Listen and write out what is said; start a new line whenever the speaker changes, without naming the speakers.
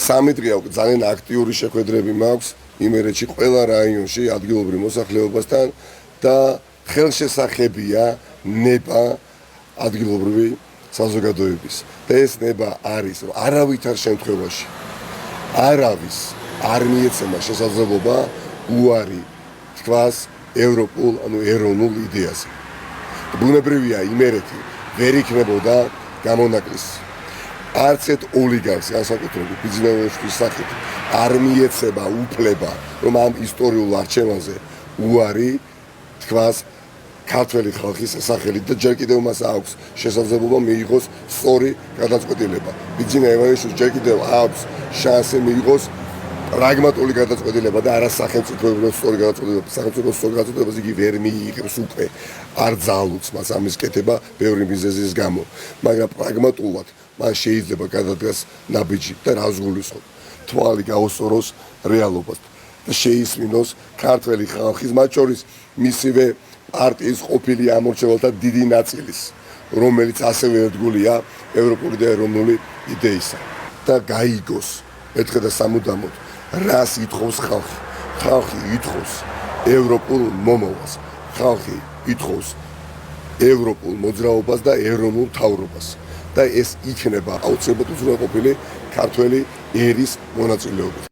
3 დღე ძალიან აქტიური შეხვედრები მაქვს იმერეთში ყველა რაიონში ადგილობრივ მოსახლეობასთან და ხელშესახებია ნება ადგილობრივი საზოგადოების და ეს ნება არის რომ არავითარ შემთხვევაში არავის არ მიეცემა შესაძლებლობა უარი თქვას ევროპულ ანუ ეროვნულ იდეაზე. ბუნებრივია იმერეთი ვერ იქნებოდა გამონაკლისი. არც ერთ ოლიგარქს განსაკუთრებით ბიზნესის სახით არ მიეცემა უფლება რომ ამ ისტორიულ არჩევანზე უარი თქვას ქართველი ხალხის სახელით და ჯერ კიდევ მას აქვს შესაძლებლობა მიიღოს სწორი გადაწყვეტილება. ბიძინა ივანიშვილს ჯერ კიდევ აქვს შანსი მიიღოს პრაგმატული გადაწყვეტილება და არა სახელმწიფოებრივი სწორი გადაწყვეტილება. სახელმწიფო სწორი გადაწყვეტილებას იგი ვერ მიიღებს უკვე. არ ძალუც მას ამის კეთება ბევრი მიზეზის გამო. მაგრამ პრაგმატულად მან შეიძლება გადადგას ნაბიჯი და რას გულისხმობ. თვალი გაუსწოროს რეალობას და შეისმინოს ქართველი ხალხის მათ შორის მისივე პარტიის ყოფილი ამორჩევალთა დიდი ნაწილის, რომელიც ასევე ერთგულია ევროპული და ეროვნული იდეისა და გაიგოს ერთხელ და სამუდამოდ რას ითხოვს ხალხი. ხალხი ითხოვს ევროპულ მომავალს, ხალხი ითხოვს ევროპულ მოძრაობას და ეროვნულ მთავრობას და ეს იქნება აუცილებლად უზრუნველყოფილი ქართველი ერის მონაწილეობით.